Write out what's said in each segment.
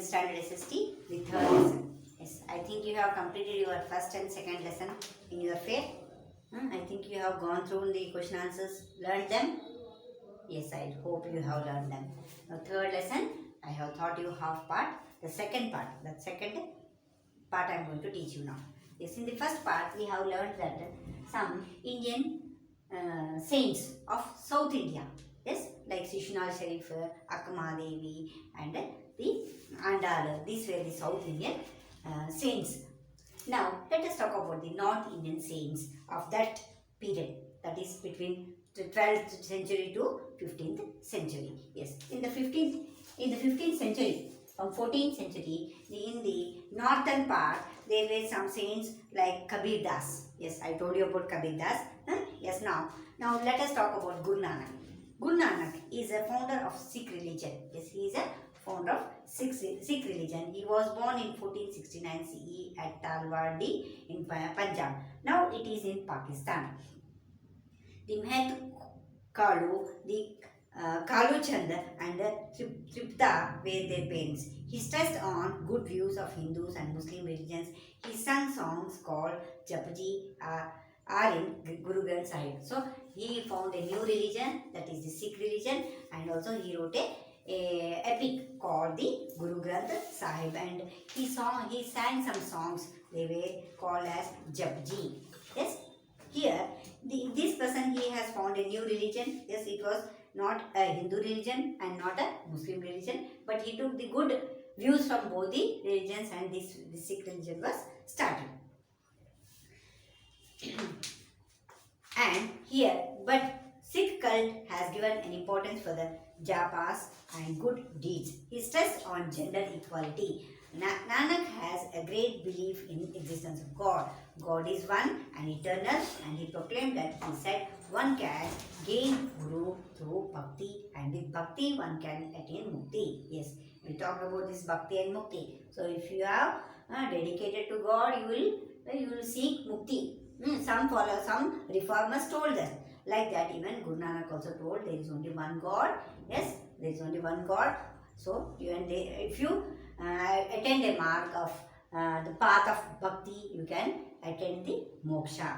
standard SST, the third lesson. Yes, I think you have completed your first and second lesson in your fair. I think you have gone through the question answers, learned them. Yes, I hope you have learned them. Now, third lesson, I have taught you half part. The second part I am going to teach you now. Yes, in the first part, we have learned that some Indian saints of South India. Yes, like Shishnal Sharif, Akama Devi, and the Andal. These were the South Indian saints. Now, let us talk about the North Indian saints of that period. That is between the 12th century to 15th century. Yes, in the 15th century, from 14th century, in the northern part, there were some saints like Kabir Das. Yes, I told you about Kabir Das. Yes, now let us talk about Guru Nanak. Guru Nanak is a founder of Sikh religion. Yes, he is a founder of Sikh religion. He was born in 1469 CE at Talwandi in Punjab. Now it is in Pakistan. The Mehed Kalu, the Kalu Chand and Tripta were their parents. He stressed on good views of Hindus and Muslim religions. He sang songs called Japji are in Guru Granth Sahib. So he found a new religion, that is the Sikh religion, and also he wrote a epic called the Guru Granth Sahib, and he sang some songs. They were called as Japji. Yes, here this person, he has found a new religion. Yes, it was not a Hindu religion and not a Muslim religion, but he took the good views from both the religions, and this Sikh religion was started. And here, but Sikh cult has given an importance for the japas and good deeds. He stressed on gender equality. Nanak has a great belief in existence of God. God is one and eternal, and he proclaimed that he said one can gain Guru through bhakti, and with bhakti one can attain mukti. Yes, we talk about this bhakti and mukti. So if you are dedicated to God, you will seek mukti. Some reformers told them like that. Even Guru Nanak also told there is only one God. Yes, there is only one God. So if you attend a mark of the path of bhakti, you can attain the moksha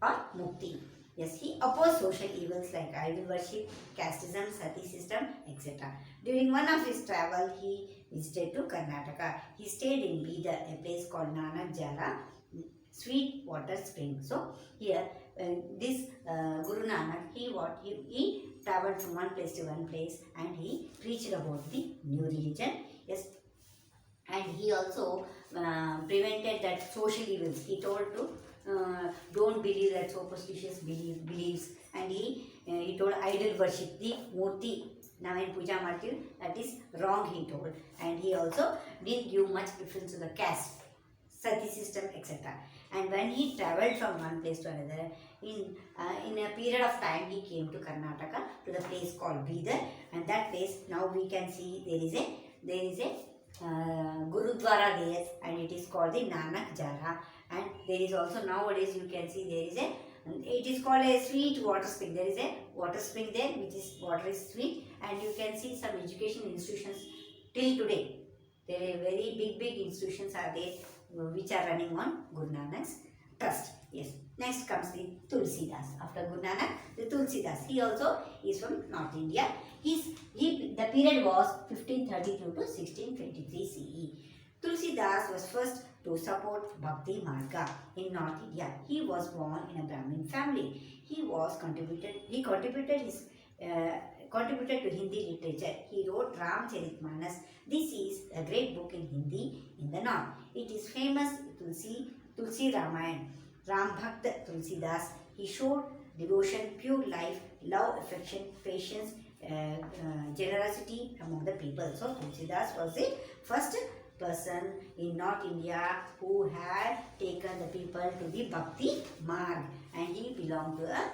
or mukti. Yes, he opposed social evils like idol worship, casteism, sati system, etc. During one of his travel, he visited to Karnataka. He stayed in Bidar, a place called Nanak Jala, sweet water spring. So here this Guru Nanak, he traveled from one place to one place, and he preached about the new religion. Yes, and he also prevented that social evils. He told to don't believe that superstitious beliefs, and he told idol worship, the murti naven puja martir, that is wrong, he told. And he also didn't give much preference to the caste, sati system, etc. And when he travelled from one place to another, in a period of time, he came to Karnataka, to the place called Bidar, and that place, now we can see there is a Gurudwara there, and it is called the Nanak Jala. And there is also, nowadays you can see there is it is called a sweet water spring. There is a water spring there, which is water is sweet, and you can see some education institutions till today. There are very big institutions are there which are running on Guru Nanak's trust. Yes. Next comes the Tulsidas. After Guru Nanak, the Tulsidas. He also is from North India. The period was 1532 to 1623 CE. Tulsidas was first to support Bhakti Marga in North India. He was born in a Brahmin family. He contributed to Hindi literature. He wrote Ramcharitmanas. This is a great book in Hindi in the north. It is famous Tulsi Ramayan. Ram Bhakt Tulsidas. He showed devotion, pure life, love, affection, patience, generosity among the people. So Tulsidas was the first person in North India who had taken the people to the Bhakti Marg, and he belonged to a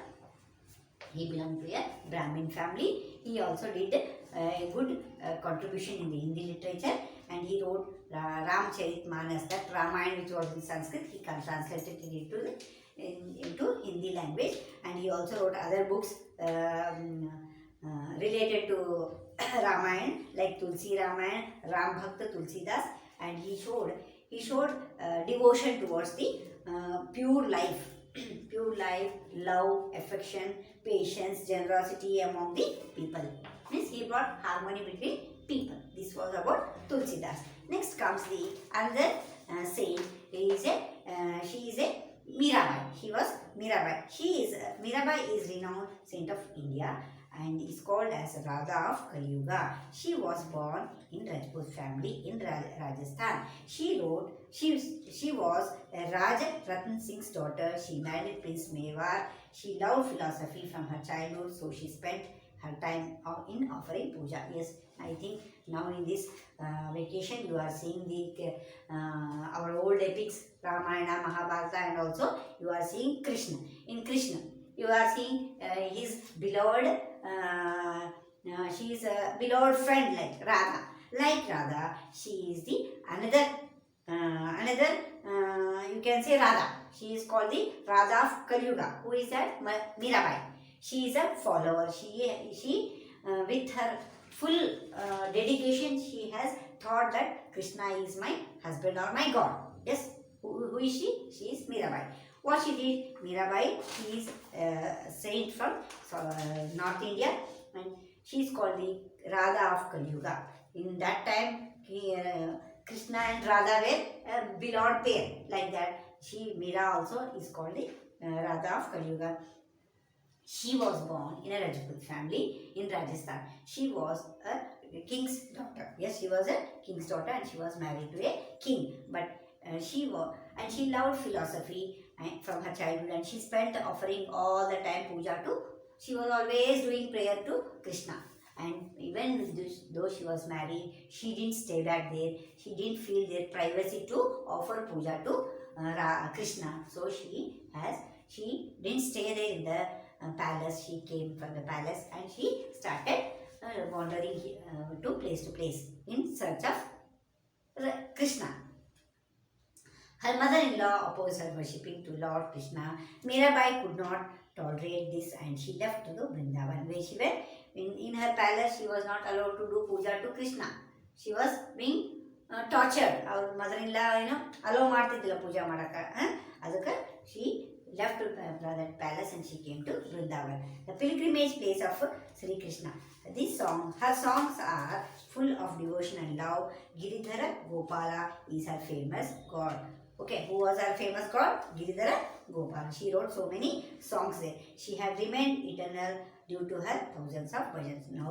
Brahmin family. He also did a good contribution in the Hindi literature, and he wrote Ramcharitmanas, that Ramayana which was in Sanskrit, he translated it into Hindi language, and he also wrote other books related to Ramayana, like Tulsi Ramayana, Ram Bhakta Tulsidas, and he showed devotion towards the pure life, pure life, love, affection, patience, generosity among the people. Means he brought harmony between people. This was about Tulsidas. Next comes the another saint. She is a Mirabai. She was Mirabai. Mirabai is renowned saint of India and is called as Radha of Kali Yuga. She was born in Rajput family in Rajasthan. She was Raja Ratan Singh's daughter. She married Prince Mewar. She loved philosophy from her childhood, so she spent her time in offering puja. Yes, I think now in this vacation you are seeing the our old epics Ramayana, Mahabharata, and also you are seeing Krishna. In Krishna, you are seeing his beloved. She is a beloved friend like Radha. Like Radha, she is the another you can say Radha. She is called the Radha of Kali Yuga. Who is that? Mirabai. She is a follower. She with her full dedication, she has thought that Krishna is my husband or my God. Yes. Who is she? She is Mirabai. What she did? Mirabai, she is a saint from North India, and she is called the Radha of Kali Yuga. In that time, Krishna and Radha were a beloved pair. Like that, Mira also is called the Radha of Kali Yuga. She was born in a Rajput family in Rajasthan. She was a king's daughter. Yes, she was a king's daughter and she was married to a king. But she loved philosophy from her childhood, and she spent offering all the time puja to. She was always doing prayer to Krishna. And even though she was married, she didn't stay back there. She didn't feel their privacy to offer puja to Krishna. So she didn't stay there in the palace. She came from the palace and she started wandering to place in search of Krishna. Her mother-in-law opposed her worshipping to Lord Krishna. Mirabai could not tolerate this and she left to the Vrindavan, where she went. In her palace, she was not allowed to do puja to Krishna. She was being tortured. Our mother-in-law, allow ಮಾಡ್ತಿದ್ದಿಲ್ಲ puja ಮಾಡಕ್ಕೆ. ಅದಕ್ಕೆ she left to that palace and she came to Vrindavan, the pilgrimage place of Sri Krishna. Her songs are full of devotion and love. Giridhara Gopala is her famous god. Okay, who was her famous god? Giridhara Gopala. She wrote so many songs there. She had remained eternal due to her thousands of bhajans. Now,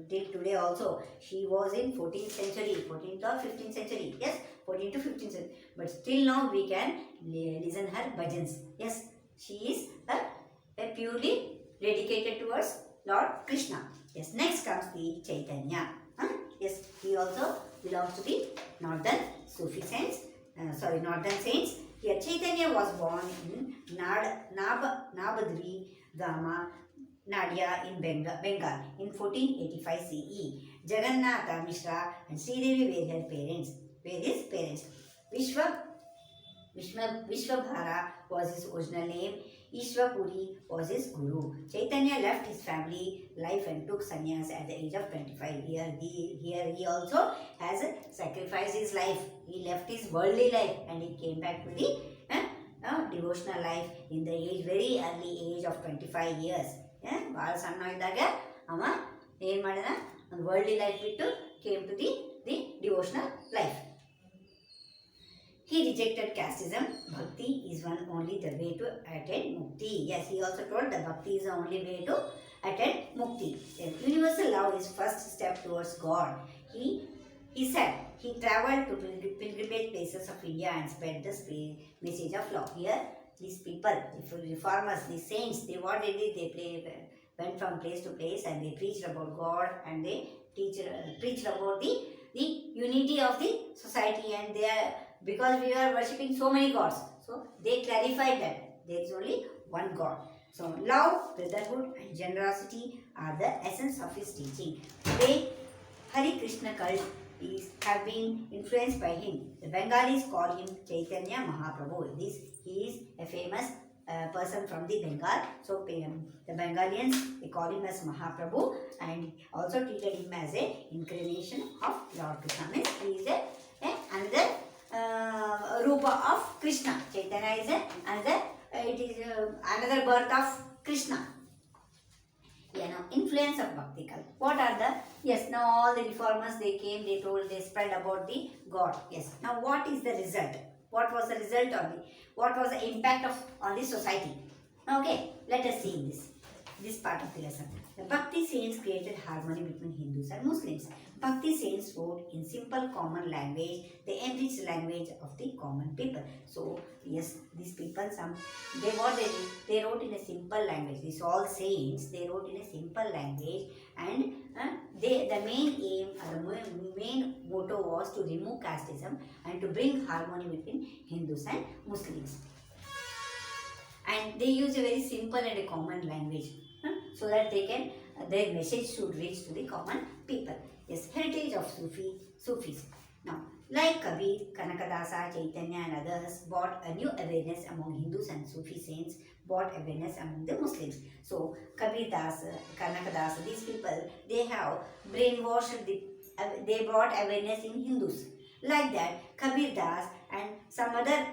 till today also, she was in 14th century, 14th or 15th century. Yes, 14th to 15th century. But still now we can listen her bhajans. Yes, she is a purely dedicated towards Lord Krishna. Yes, next comes the Chaitanya. Yes, he also belongs to the northern Sufi saints. Northern saints. Here, Chaitanya was born in Nabadri Gama, Nadia in Bengal in 1485 CE. Jagannatha Mishra and Sridevi were his parents. Vishwabhara was his original name. Ishwapuri was his guru. Chaitanya left his family life and took sannyas at the age of 25. Here he also has sacrificed his life. He left his worldly life and he came back to the devotional life in the very early age of 25 years. ಭಾಳ ಸಣ್ಣ ಇದ್ದಾಗ ಅವ ಏನು ಮಾಡಿದ ಒಂದು worldly life ಬಿಟ್ಟು came to the devotional life. He rejected casteism. Bhakti is only the way to attain mukti. Yes, he also told that bhakti is the only way to attain mukti. Universal love is first step towards God. He said he travelled to pilgrimage places of India and spread the message of love. Here, these people, the reformers, the saints, what they did, they went from place to place and they preached about God and they preached about the unity of the society, and because we are worshipping so many gods, so they clarified that there is only one God. So love, brotherhood and generosity are the essence of his teaching. Today, Hare Krishna cult have been influenced by him. The Bengalis call him Chaitanya Mahaprabhu. He is a famous person from the Bengal. So the Bengalians, they call him as Mahaprabhu, and also treated him as a incarnation of Lord Krishna. Means he is another Rupa of Krishna. Chaitanya is another, it is another birth of Krishna. Influence of Bhakti cult. What are the, yes, now all the reformers, they came, they told, they spread about the God. Yes, now what is the result? What was the result of the, what was the impact of on the society? Okay, let us see this part of the lesson. The Bhakti saints created harmony between Hindus and Muslims. Bhakti saints wrote in simple common language. They enriched the language of the common people. So yes, these people, they wrote in a simple language. These all saints, they wrote in a simple language, and the main aim, the main motto was to remove casteism and to bring harmony between Hindus and Muslims. And they use a very simple and a common language, so that they can, their message should reach to the common people. Yes, heritage of Sufis. Now, like Kabir, Kanakadasa, Chaitanya and others brought a new awareness among Hindus, and Sufi saints brought awareness among the Muslims. So, Kabir Das, Kanakadasa, these people, they have brainwashed, they brought awareness in Hindus. Like that, Kabir Das and some other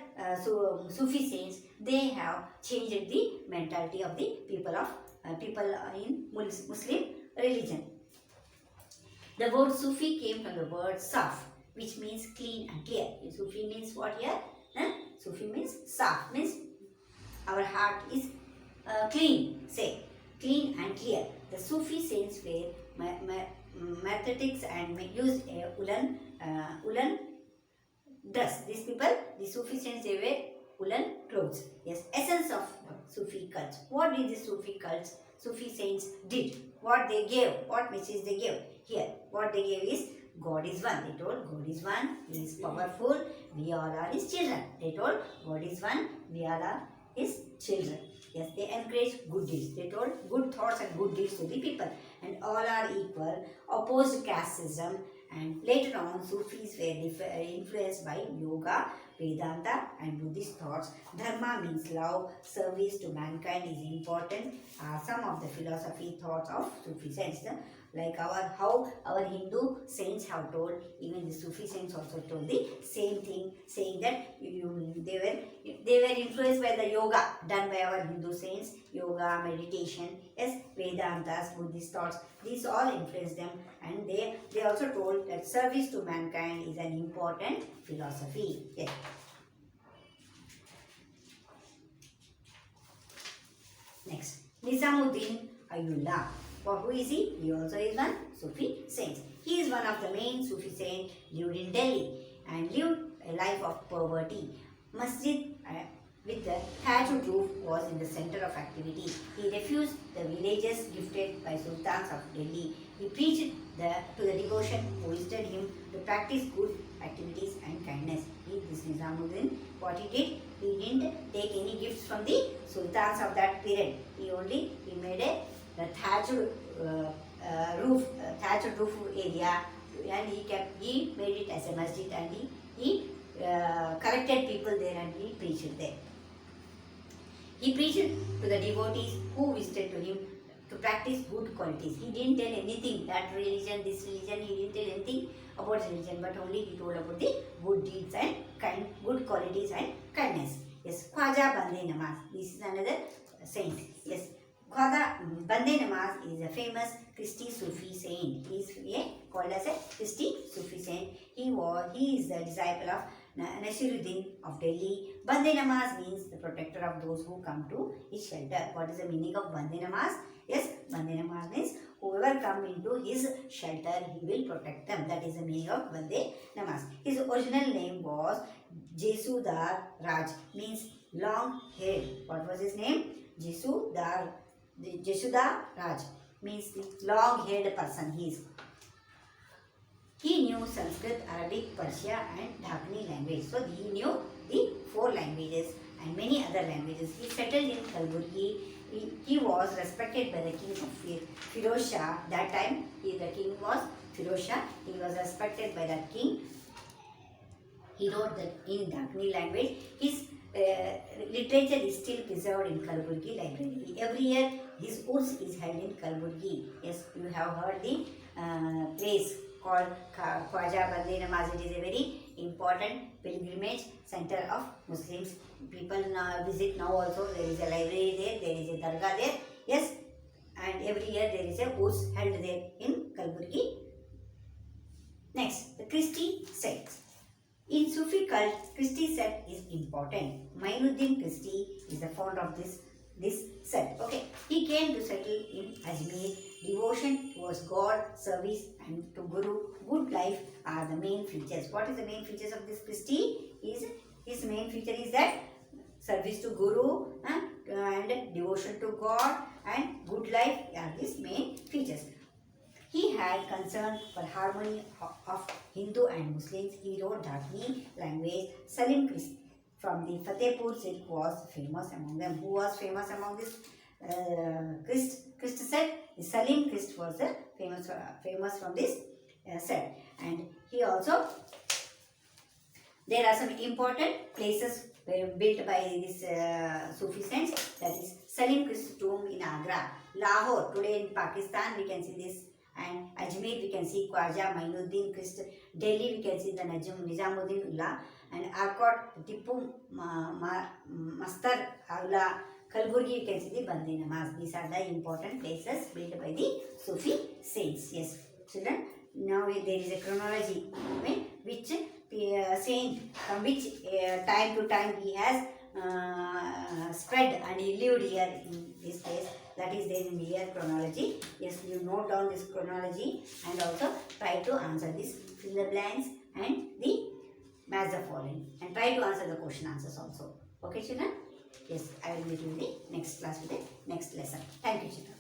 Sufi saints, they have changed the mentality of the people in Muslim religion. The word Sufi came from the word Saf, which means clean and clear. Sufi means what here? Sufi means Saf, means our heart is clean, say, clean and clear. The Sufi saints were mathematics and used a woolen dress. These people, the Sufi saints, they wear woolen clothes. Yes, essence of Sufi cults. What did the Sufi saints did? What they gave? What message they gave? Here, what they gave is God is one. They told God is one. He is powerful. We all are His children. They told God is one. We all are His children. Yes, they encourage good deeds. They told good thoughts and good deeds to the people. And all are equal. Opposed casteism. And later on, Sufis were influenced by yoga, Vedanta and Buddhist thoughts. Dharma means love. Service to mankind is important. Some of the philosophy thoughts of Sufi saints. Like how our Hindu saints have told, even the Sufi saints also told the same thing, saying that they were influenced by the yoga done by our Hindu saints, yoga, meditation, yes, Vedantas, Buddhist thoughts. These all influenced them, and they also told that service to mankind is an important philosophy. Yes. Next, Nizamuddin Ayullah. Who is he? He also is one Sufi saint. He is one of the main Sufi saints, lived in Delhi and lived a life of poverty. Masjid with the thatched roof was in the center of activity. He refused the villages gifted by sultans of Delhi. He preached to the devotion who visited him to practice good activities and kindness. This Nizamuddin, what he did, he didn't take any gifts from the sultans of that period. He made the thatched roof area, and he made it as a masjid, and he corrected people there, and he preached there. He preached to the devotees who visited to him to practice good qualities. He didn't tell anything, that religion, this religion, he didn't tell anything about religion, but only he told about the good deeds and good qualities and kindness. Yes, Khwaja Bande Namaz. This is another saint. Yes, Khwaja Bande Namaz is a famous Christy Sufi saint. He is called as a Christy Sufi saint. He is the disciple of Nasiruddin of Delhi. Bande Namaz means the protector of those who come to his shelter. What is the meaning of Bande Namaz? Yes, Bande Namaz means whoever come into his shelter, he will protect them. That is the meaning of Bande Namaz. His original name was Jesudar Raj, means long haired. What was his name? Jesudar Raj, means the long haired person. He knew Sanskrit, Arabic, Persia and Dhakhani language. So he knew the 4 languages and many other languages. He settled in Kalburgi. He was respected by the king of Firoz Shah. That time the king was Firoz Shah. He was respected by that king. He wrote that in Dhakhani language. His literature is still preserved in Kalaburgi Library. Every year, his Urs is held in Kalaburgi. Yes, you have heard the place called Khwaja Bande Namaz. It is a very important pilgrimage center of Muslims. People visit now also. There is a library there, there is a dargah there. Yes, and every year there is a Urs held there in Kalaburgi. Next, the Christie sect. In Sufi cult, Christie sect is important. Mainuddin Christie is the founder of this sect. Okay, he came to settle in Ajmer. Devotion towards God, service, and to Guru, good life are the main features. What is the main features of this Christie? His main feature is that service to Guru and devotion to God and good life are these main features. He had concern for harmony of Hindu and Muslims. He wrote Dhakni language. Salim Christ from the Fatehpur Sikh was famous among them. Who was famous among this Christ set? Salim Christ was famous from this set. And he also, there are some important places built by this Sufi saints. That is Salim Christ tomb in Agra. Lahore, today in Pakistan, we can see this. And Ajmer, we can see Khwaja Mainuddin Christ. Delhi, we can see the Nizamuddin Ullah. And Arcot, Tipu Mastar Ullah. Kalaburgi, we can see the Bande Namaz. These are the important places built by the Sufi saints. Yes, children. Now there is a chronology, which saint from which time to time he has spread and he lived here in this place. That is there in here chronology. Yes, you note down this chronology and also try to answer this, fill the blanks and the match the following, and try to answer the question answers also. Okay, children? Yes, I will meet you in the next class with the next lesson. Thank you, children.